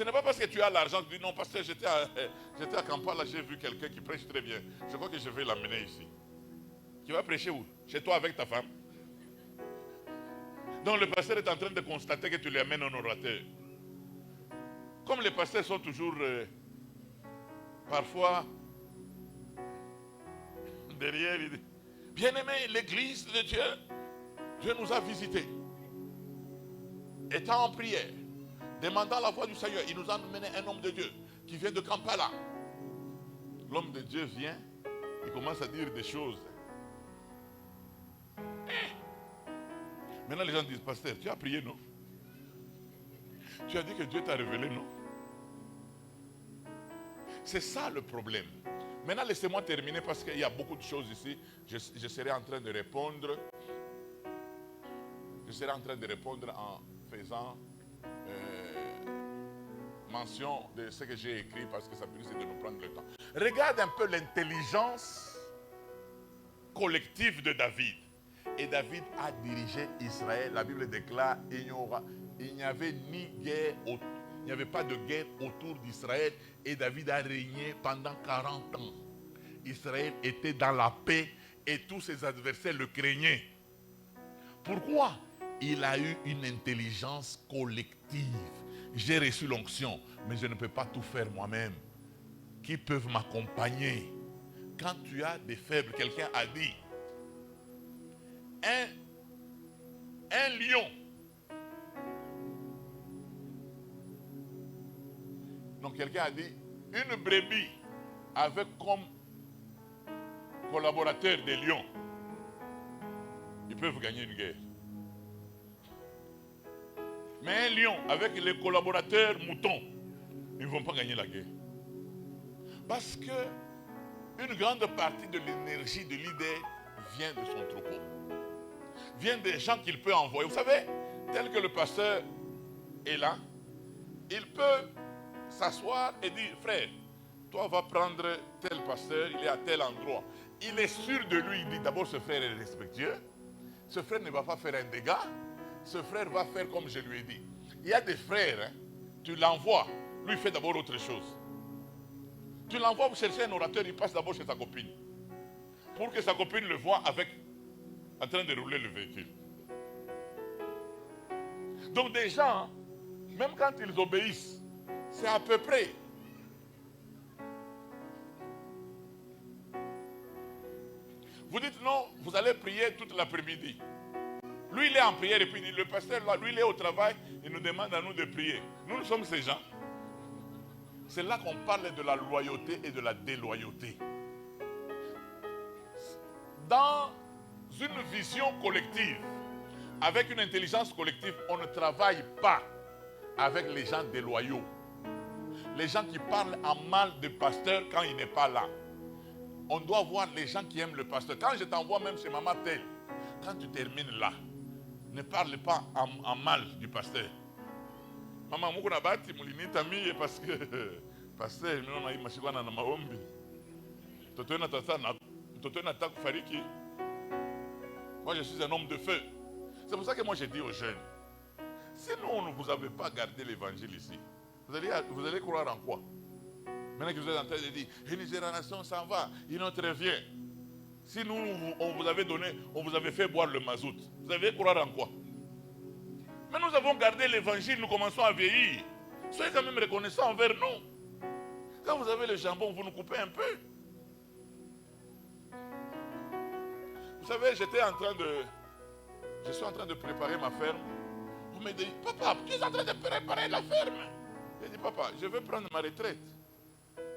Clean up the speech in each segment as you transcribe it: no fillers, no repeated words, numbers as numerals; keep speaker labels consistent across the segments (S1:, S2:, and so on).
S1: Ce n'est pas parce que tu as l'argent que tu dis non, pasteur, j'étais à Kampala, j'ai vu quelqu'un qui prêche très bien. Je crois que je vais l'amener ici. Tu vas prêcher où? Chez toi avec ta femme? Donc le pasteur est en train de constater que tu lui amènes un orateur. Comme les pasteurs sont toujours parfois derrière, il dit, bien-aimé, l'église de Dieu, Dieu nous a visités. Étant en prière, demandant la voix du Seigneur, il nous a amené un homme de Dieu qui vient de Kampala. L'homme de Dieu vient, il commence à dire des choses. Maintenant les gens disent, pasteur, tu as prié, non? Tu as dit que Dieu t'a révélé, non? C'est ça le problème. Maintenant laissez-moi terminer parce qu'il y a beaucoup de choses ici. Je serai en train de répondre. Je serai en train de répondre en faisant mention de ce que j'ai écrit parce que ça peut risque de nous prendre le temps. Regarde un peu l'intelligence collective de David. Et David a dirigé Israël. La Bible déclare il n'y avait ni guerre, il n'y avait pas de guerre autour d'Israël. Et David a régné pendant 40 ans. Israël était dans la paix et tous ses adversaires le craignaient. Pourquoi? Il a eu une intelligence collective. J'ai reçu l'onction, mais je ne peux pas tout faire moi-même. Qui peuvent m'accompagner? Quand tu as des faibles, quelqu'un a dit, un lion, donc quelqu'un a dit, une brebis avec comme collaborateur des lions, ils peuvent gagner une guerre. Mais un lion avec les collaborateurs moutons, ils ne vont pas gagner la guerre. Parce que une grande partie de l'énergie de leader vient de son troupeau. Vient des gens qu'il peut envoyer. Vous savez, tel que le pasteur est là, il peut s'asseoir et dire, frère, toi va prendre tel pasteur, il est à tel endroit. Il est sûr de lui, il dit d'abord ce frère est respectueux. Ce frère ne va pas faire un dégât. Ce frère va faire comme je lui ai dit. Il y a des frères, hein, tu l'envoies, lui fait d'abord autre chose. Tu l'envoies pour chercher un orateur, il passe d'abord chez sa copine. Pour que sa copine le voie en train de rouler le véhicule. Donc des gens, même quand ils obéissent, c'est à peu près. Vous dites non, vous allez prier toute l'après-midi. Lui, il est en prière et puis le pasteur, là, lui, il est au travail, il nous demande à nous de prier. Nous sommes ces gens. C'est là qu'on parle de la loyauté et de la déloyauté. Dans une vision collective, avec une intelligence collective, on ne travaille pas avec les gens déloyaux. Les gens qui parlent en mal du pasteur quand il n'est pas là. On doit voir les gens qui aiment le pasteur. Quand je t'envoie même chez Maman Tel, quand tu termines là, ne parle pas en mal du pasteur. Maman, moi, je suis parce que pasteur, je suis na maombi. Moi, je suis un homme de feu. C'est pour ça que moi, je dis aux jeunes, si nous, vous n'avez pas gardé l'évangile ici, vous allez croire en quoi? Maintenant que vous êtes en train de dire, une génération s'en va, une autre revient. Si nous, on vous avait donné, on vous avait fait boire le mazout, vous allez croire en quoi? Mais nous avons gardé l'évangile, nous commençons à vieillir. Soyez quand même reconnaissants envers nous. Quand vous avez le jambon, vous nous coupez un peu. Vous savez, je suis en train de préparer ma ferme. On me dit, papa, tu es en train de préparer la ferme. J'ai dit, papa, je veux prendre ma retraite.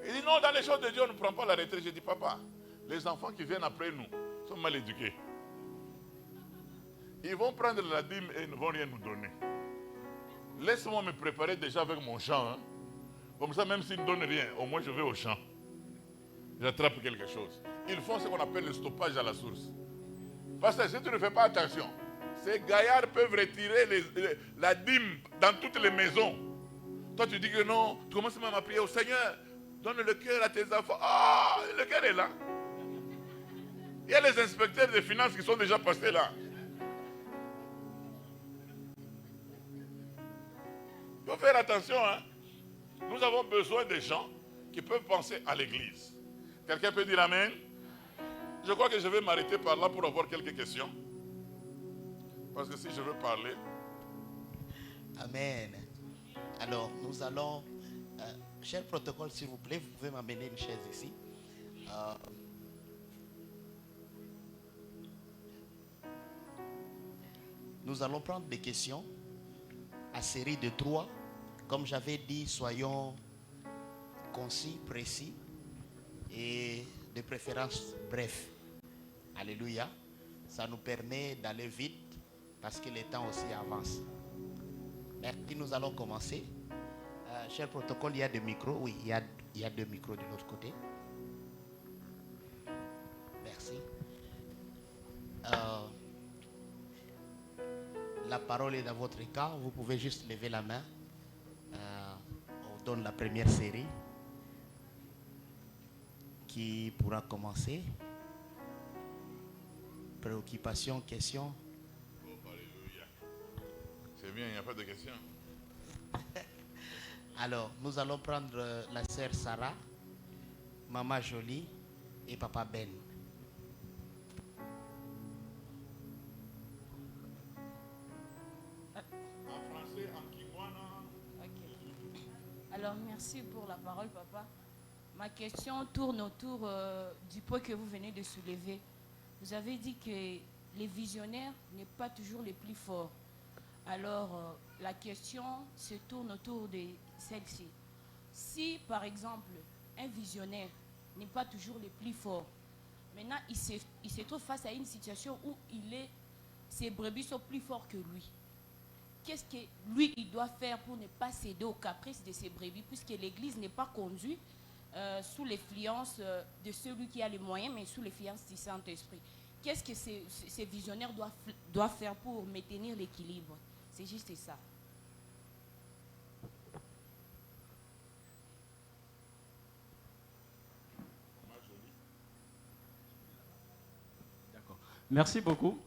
S1: Il dit, non, dans les choses de Dieu, on ne prend pas la retraite. J'ai dit, papa, les enfants qui viennent après nous sont mal éduqués. Ils vont prendre la dîme et ils ne vont rien nous donner. Laisse-moi me préparer déjà avec mon champ. Hein. Comme ça, même s'ils ne donnent rien, au moins je vais au champ. J'attrape quelque chose. Ils font ce qu'on appelle le stoppage à la source. Parce que si tu ne fais pas attention, ces gaillards peuvent retirer la dîme dans toutes les maisons. Toi, tu dis que non, tu commences même à prier au Seigneur. Donne le cœur à tes enfants. Ah, le cœur est là. Il y a les inspecteurs des finances qui sont déjà passés là. Il faut faire attention. Hein. Nous avons besoin de gens qui peuvent penser à l'église. Quelqu'un peut dire Amen? Je crois que je vais m'arrêter par là pour avoir quelques questions. Parce que si je veux parler...
S2: Amen. Alors, nous allons... cher protocole, s'il vous plaît, vous pouvez m'amener une chaise ici. Nous allons prendre des questions à série de 3. Comme j'avais dit, soyons concis, précis et de préférence bref. Alléluia. Ça nous permet d'aller vite parce que le temps aussi avance. Merci, nous allons commencer. Cher protocole, il y a deux micros. Oui, il y a deux micros de l'autre côté. Merci. La parole est dans votre cas. Vous pouvez juste lever la main. On donne la première série. Qui pourra commencer? Préoccupation, question?
S1: Oh, alléluia. C'est bien, il n'y a pas de questions.
S2: Alors, nous allons prendre la sœur Sarah, Maman Jolie et Papa Ben.
S1: En français, en kimono.
S3: Ok. Alors, merci pour la parole, papa. Ma question tourne autour du point que vous venez de soulever. Vous avez dit que les visionnaires n'est pas toujours les plus forts. Alors, la question se tourne autour de celle-ci. Si, par exemple, un visionnaire n'est pas toujours le plus fort, maintenant, il se trouve face à une situation où ses brebis sont plus forts que lui. Qu'est-ce que lui, il doit faire pour ne pas céder aux caprices de ses brebis, puisque l'Église n'est pas conduite sous l'influence de celui qui a les moyens, mais sous l'influence du Saint-Esprit. Qu'est-ce que ces visionnaires doivent faire pour maintenir l'équilibre? C'est juste ça.
S4: D'accord. Merci beaucoup.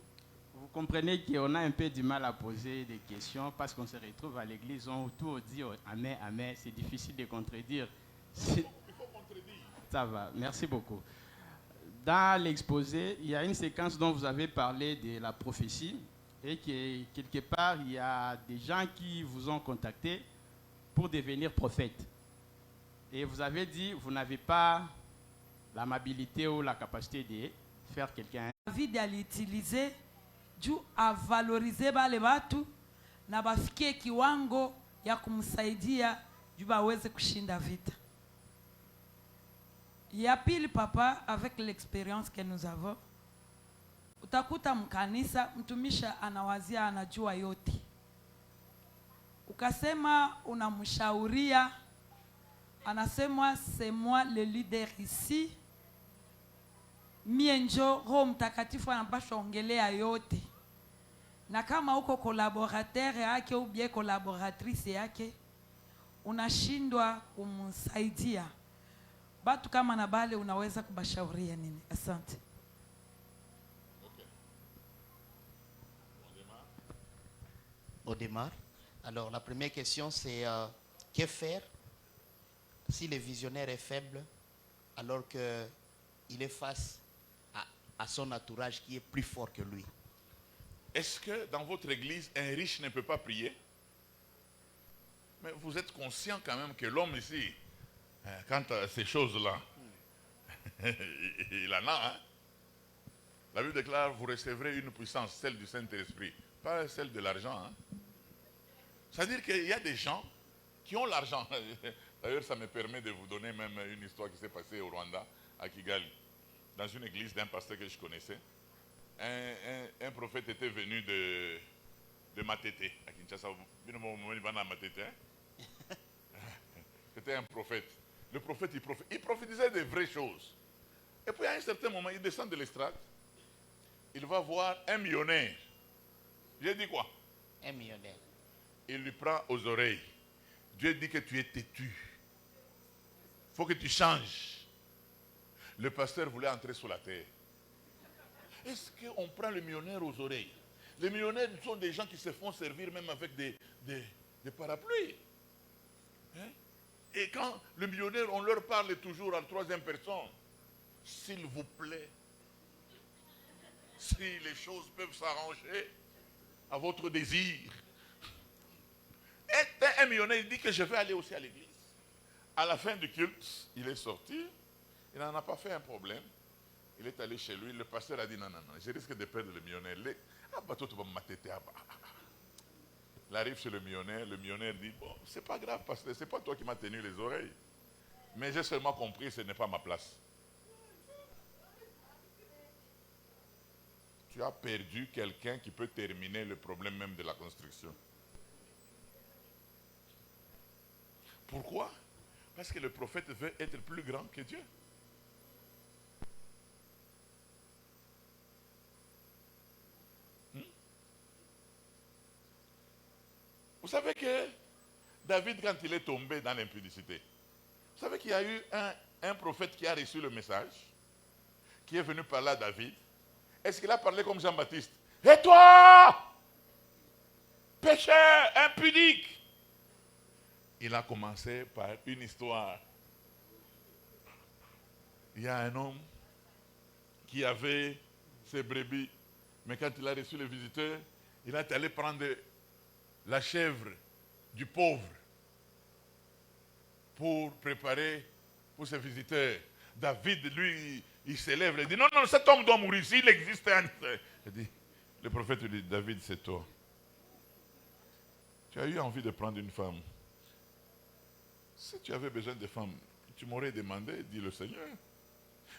S4: Vous comprenez qu'on a un peu du mal à poser des questions parce qu'on se retrouve à l'église, on tout dit Amen, Amen. C'est difficile de contredire.
S1: Il faut contredire.
S4: Ça va, merci beaucoup. Dans l'exposé, il y a une séquence dont vous avez parlé de la prophétie et que quelque part, il y a des gens qui vous ont contacté pour devenir prophète. Et vous avez dit, vous n'avez pas l'amabilité ou la capacité de faire quelqu'un.
S5: David aliutilize juu avalorize bale watu na bafikie kiwango ya kumsaidia juu baweze kushinda vita. Ya pili, papa, avec l'expérience que nous avons, utakuta mkanisa mtumisha anawazia anajua yote. Ukasema unamshauria, anasema c'est moi le leader ici. Mie njo Roho Mtakatifu anapaswa ongelea yote. Na kama uko collaborateur yake au bien collaboratrice yake, unashindwa kumsaidia. Batu kama na bale unaweza kubashauria nini? Asante.
S1: Ok.
S2: On démarre. Alors, la première question, c'est que faire si le visionnaire est faible alors qu'il est face à son entourage qui est plus fort que lui?
S1: Est-ce que dans votre église, un riche ne peut pas prier? Mais vous êtes conscient quand même que l'homme ici, quant à ces choses-là, il en a. Hein? La Bible déclare, vous recevrez une puissance, celle du Saint-Esprit, pas celle de l'argent. Hein? C'est-à-dire qu'il y a des gens qui ont l'argent. D'ailleurs, ça me permet de vous donner même une histoire qui s'est passée au Rwanda, à Kigali, dans une église d'un pasteur que je connaissais. Un prophète était venu de Matete, à Kinshasa. C'était un prophète. Le prophète, il prophétisait des vraies choses. Et puis à un certain moment, il descend de l'estrade. Il va voir un millionnaire. J'ai dit quoi?
S2: Un millionnaire.
S1: Il lui prend aux oreilles. Dieu dit que tu es têtu. Il faut que tu changes. Le pasteur voulait entrer sous la terre. Est-ce qu'on prend le millionnaire aux oreilles? Les millionnaires sont des gens qui se font servir même avec des parapluies. Hein? Et quand le millionnaire, on leur parle toujours à la troisième personne. S'il vous plaît, si les choses peuvent s'arranger à votre désir. Et un millionnaire, il dit que je vais aller aussi à l'église. À la fin du culte, il est sorti. Il n'en a pas fait un problème. Il est allé chez lui. Le pasteur a dit non, non, non, je risque de perdre le millionnaire. Il arrive chez le millionnaire dit, bon, c'est pas grave, pasteur, c'est pas toi qui m'as tenu les oreilles. Mais j'ai seulement compris, ce n'est pas ma place. Tu as perdu quelqu'un qui peut terminer le problème même de la construction. Pourquoi? Parce que le prophète veut être plus grand que Dieu. Vous savez que David, quand il est tombé dans l'impudicité, vous savez qu'il y a eu un prophète qui a reçu le message, qui est venu parler à David. Est-ce qu'il a parlé comme Jean-Baptiste? Et toi, pécheur impudique? Il a commencé par une histoire. Il y a un homme qui avait ses brebis, mais quand il a reçu le visiteur, il est allé prendre la chèvre du pauvre pour préparer pour ses visiteurs. David, lui, il s'élève et dit, non, non, cet homme doit mourir, s'il existe un... Il dit, le prophète lui dit, David, c'est toi. Tu as eu envie de prendre une femme. Si tu avais besoin de femme, tu m'aurais demandé, dit le Seigneur.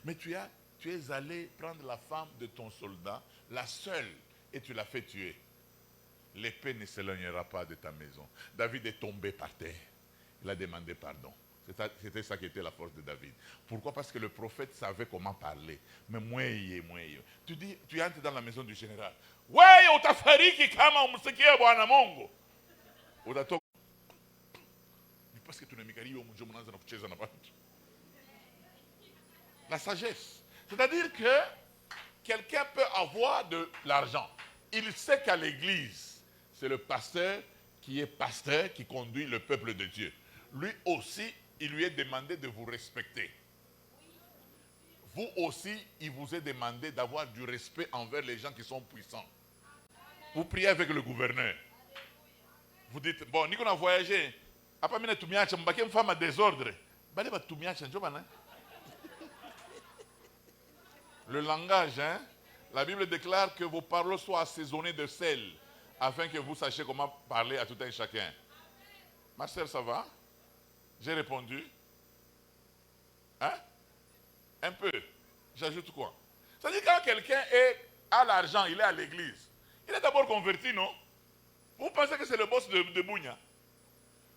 S1: Mais tu es allé prendre la femme de ton soldat, la seule, et tu l'as fait tuer. L'épée ne s'éloignera pas de ta maison. David est tombé par terre. Il a demandé pardon. C'était ça qui était la force de David. Pourquoi? Parce que le prophète savait comment parler. Mais moi, tu dis, tu entres dans la maison du général. Ouais, utafariki kama umsikie Bwana Mungu. Utatoka. Parce que tu n'as pas. La sagesse. C'est-à-dire que quelqu'un peut avoir de l'argent. Il sait qu'à l'église, c'est le pasteur qui conduit le peuple de Dieu. Lui aussi, il lui est demandé de vous respecter. Vous aussi, il vous est demandé d'avoir du respect envers les gens qui sont puissants. Vous priez avec le gouverneur. Vous dites, bon, nous avons voyagé. Après, nous avons une femme à désordre. Le langage, hein? La Bible déclare que vos paroles soient assaisonnées de sel, afin que vous sachiez comment parler à tout un chacun. Ma soeur, ça va? J'ai répondu. Hein? Un peu. J'ajoute quoi? C'est-à-dire quand quelqu'un a l'argent, il est à l'église. Il est d'abord converti, non? Vous pensez que c'est le boss de Bougna?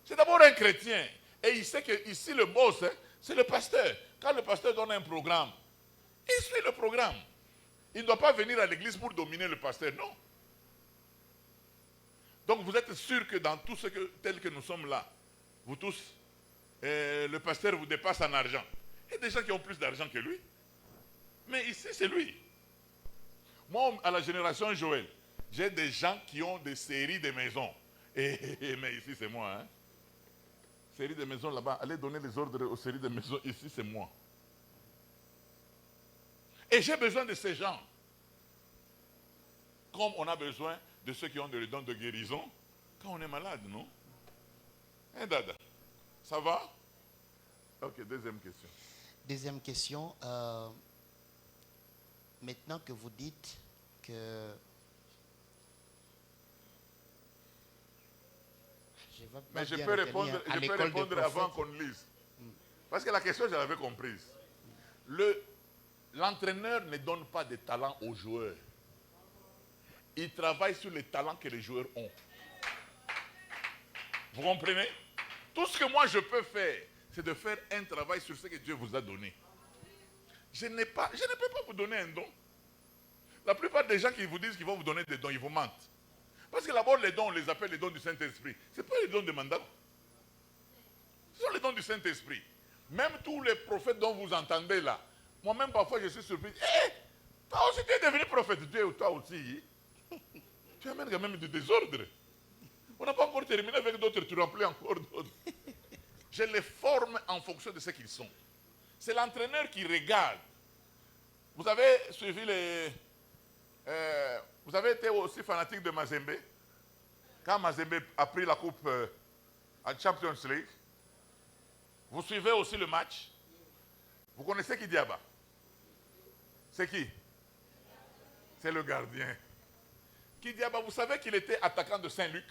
S1: C'est d'abord un chrétien. Et il sait que ici, le boss, hein, c'est le pasteur. Quand le pasteur donne un programme, il suit le programme. Il ne doit pas venir à l'église pour dominer le pasteur, non. Donc vous êtes sûr que dans tout ce tel que nous sommes là, vous tous, le pasteur vous dépasse en argent. Il y a des gens qui ont plus d'argent que lui. Mais ici, c'est lui. Moi, à la génération Joël, j'ai des gens qui ont des séries de maisons. Mais ici, c'est moi. Hein? Série de maisons là-bas, allez donner les ordres aux séries de maisons. Ici, c'est moi. Et j'ai besoin de ces gens. Comme on a besoin de ceux qui ont le don de guérison quand on est malade, non? Hein, Dada? Ça va? Ok, deuxième question.
S2: Deuxième question. Maintenant que vous dites que...
S1: Mais je peux répondre avant qu'on lise. Parce que la question, je l'avais comprise. L'entraîneur ne donne pas de talent aux joueurs. Il travaille sur les talents que les joueurs ont. Vous comprenez? Tout ce que moi je peux faire, c'est de faire un travail sur ce que Dieu vous a donné. Je ne peux pas vous donner un don. La plupart des gens qui vous disent qu'ils vont vous donner des dons, ils vous mentent. Parce que d'abord, les dons, on les appelle les dons du Saint-Esprit. Ce n'est pas les dons de mandat. Ce sont les dons du Saint-Esprit. Même tous les prophètes dont vous entendez là, moi-même parfois je suis surpris. Toi aussi tu es devenu prophète, toi aussi. Tu amènes quand même du désordre. On n'a pas encore terminé avec d'autres, tu remplis encore d'autres. Je les forme en fonction de ce qu'ils sont. C'est l'entraîneur qui regarde. Vous avez suivi les... vous avez été aussi fanatique de Mazembe. Quand Mazembe a pris la coupe en Champions League, vous suivez aussi le match. Vous connaissez qui Diaba? C'est qui? C'est le gardien. Qui Diaba, vous savez qu'il était attaquant de Saint-Luc?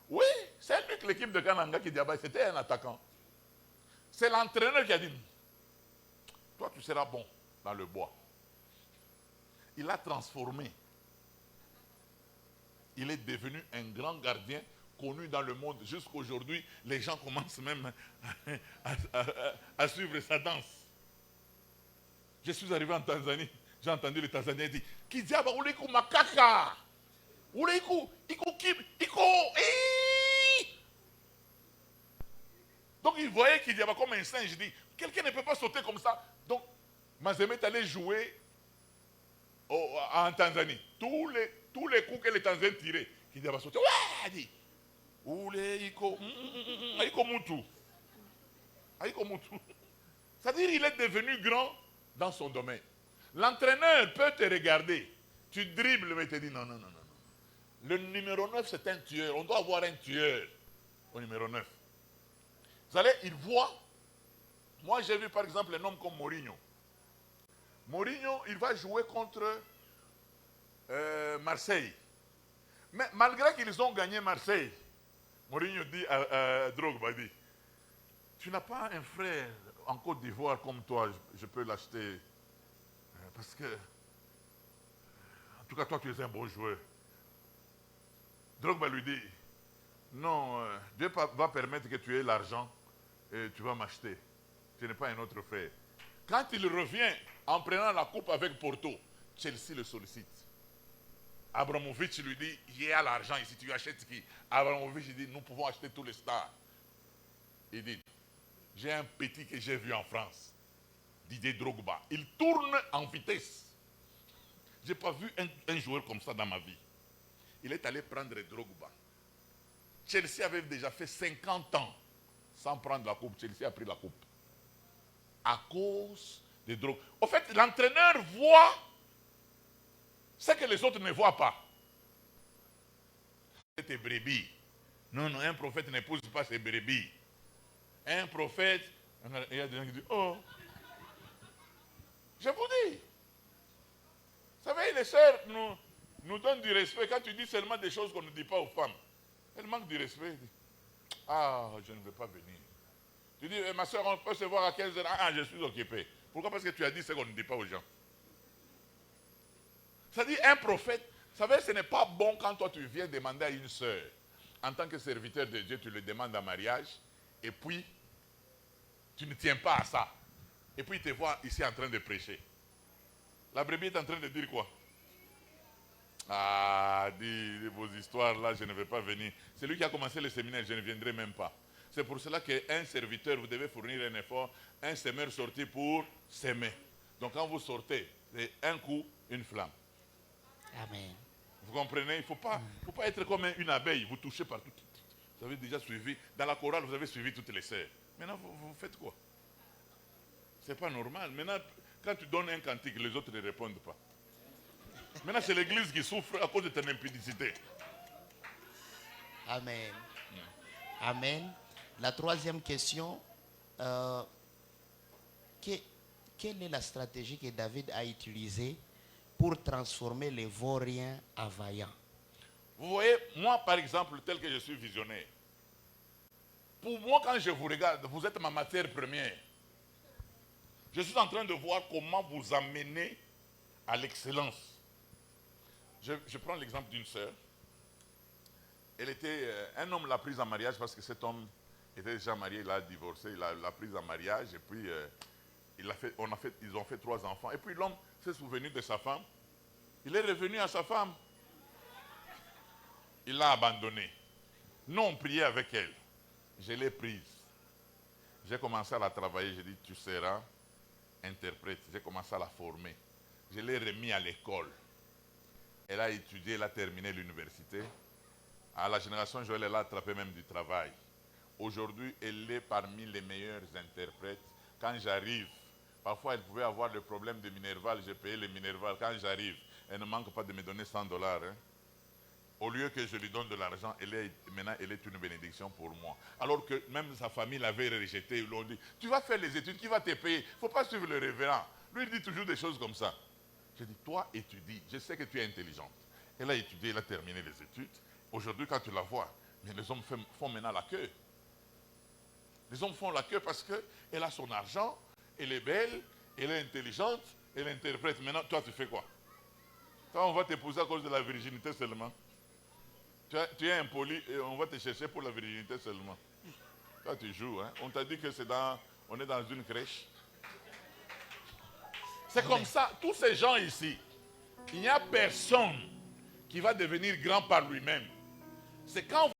S1: Oui, Saint-Luc, l'équipe de Kananga, qui Diaba, c'était un attaquant. C'est l'entraîneur qui a dit, toi tu seras bon dans le bois. Il l'a transformé. Il est devenu un grand gardien connu dans le monde. Jusqu'aujourd'hui, les gens commencent même à suivre sa danse. Je suis arrivé en Tanzanie, j'ai entendu les Tanzaniens dire Kidiaba uliku makaka. Uliku, donc il voyait Kidiaba comme un singe. Il dit quelqu'un ne peut pas sauter comme ça. Donc Mazembe est allé jouer en Tanzanie. Tous les coups que les Tanzaniens tiraient, Kidiaba sautait. Ouais, dit. C'est-à-dire qu'il est devenu grand dans son domaine. L'entraîneur peut te regarder. Tu dribbles, mais te dit non. Le numéro 9, c'est un tueur. On doit avoir un tueur au numéro 9. Vous savez, il voit. Moi, j'ai vu par exemple un homme comme Mourinho. Mourinho, il va jouer contre Marseille. Mais malgré qu'ils ont gagné Marseille, Mourinho dit à Drogba, dit, tu n'as pas un frère en Côte d'Ivoire comme toi, je peux l'acheter. Parce que, en tout cas, toi, tu es un bon joueur. Drogba lui dit, non, Dieu va permettre que tu aies l'argent et tu vas m'acheter. Tu n'es pas un autre frère. Quand il revient en prenant la coupe avec Porto, Chelsea le sollicite. Abramovich lui dit, il y a l'argent ici, tu achètes qui? Abramovich dit, nous pouvons acheter tous les stars. Il dit, j'ai un petit que j'ai vu en France, Didier Drogba. Il tourne en vitesse. Je n'ai pas vu un joueur comme ça dans ma vie. Il est allé prendre Drogba. Chelsea avait déjà fait 50 ans sans prendre la coupe. Chelsea a pris la coupe. À cause de Drogba. En fait, l'entraîneur voit ce que les autres ne voient pas. C'était brebis. Non, un prophète n'épouse pas ses brebis. Un prophète, il y a des gens qui disent, oh, je vous dis. Vous savez, les sœurs nous donnent du respect. Quand tu dis seulement des choses qu'on ne dit pas aux femmes, elles manquent du respect. Ah, je ne veux pas venir. Tu dis, ma soeur, on peut se voir à 15h. Ah, je suis occupé. Pourquoi? Parce que tu as dit ce qu'on ne dit pas aux gens. C'est-à-dire, un prophète, vous savez, ce n'est pas bon quand toi tu viens demander à une sœur, en tant que serviteur de Dieu, tu le demandes en mariage, et puis, tu ne tiens pas à ça. Et puis, il te voit ici en train de prêcher. La brebis est en train de dire quoi? Ah, dis vos histoires là, je ne vais pas venir. C'est lui qui a commencé le séminaire, je ne viendrai même pas. C'est pour cela qu'un serviteur, vous devez fournir un effort, un semeur sorti pour s'aimer. Donc quand vous sortez, c'est un coup, une flamme.
S2: Amen.
S1: Vous comprenez? Il ne faut pas être comme une abeille, vous touchez partout. Vous avez déjà suivi, dans la chorale, vous avez suivi toutes les sœurs. Maintenant, vous faites quoi? C'est pas normal. Maintenant, quand tu donnes un cantique, les autres ne répondent pas. Maintenant, c'est l'église qui souffre à cause de ton impudicité.
S2: Amen. Amen. La troisième question, quelle est la stratégie que David a utilisée pour transformer les vauriens en vaillants?
S1: Vous voyez, moi par exemple, tel que je suis visionnaire, pour moi quand je vous regarde, vous êtes ma matière première. Je suis en train de voir comment vous amener à l'excellence. Je prends l'exemple d'une sœur. Elle était, un homme l'a prise en mariage parce que cet homme était déjà marié, il a divorcé, il l'a prise en mariage et puis ils ont fait 3 enfants. Et puis l'homme s'est souvenu de sa femme. Il est revenu à sa femme. Il l'a abandonnée. Nous, on priait avec elle. Je l'ai prise. J'ai commencé à la travailler. J'ai dit, tu seras interprète. J'ai commencé à la former. Je l'ai remis à l'école. Elle a étudié, elle a terminé l'université. À la génération Joël, elle a attrapé même du travail. Aujourd'hui, elle est parmi les meilleurs interprètes. Quand j'arrive, parfois elle pouvait avoir le problème de Minerval, j'ai payé le Minerval. Quand j'arrive, elle ne manque pas de me donner $100. Hein. Au lieu que je lui donne de l'argent, maintenant elle est une bénédiction pour moi. Alors que même sa famille l'avait rejeté, ils l'ont dit, tu vas faire les études, qui va te payer? Il ne faut pas suivre le révérend. Lui, il dit toujours des choses comme ça. Je dis, toi, étudie. Je sais que tu es intelligente. Elle a étudié, elle a terminé les études. Aujourd'hui, quand tu la vois, mais les hommes font maintenant la queue. Les hommes font la queue parce qu'elle a son argent, elle est belle, elle est intelligente, elle interprète. Maintenant, toi, tu fais quoi? Toi, on va t'épouser à cause de la virginité seulement. Tu es impoli et on va te chercher pour la virginité seulement. Toi, tu joues. Hein? On t'a dit que on est dans une crèche. C'est comme ça, tous ces gens ici, il n'y a personne qui va devenir grand par lui-même. C'est quand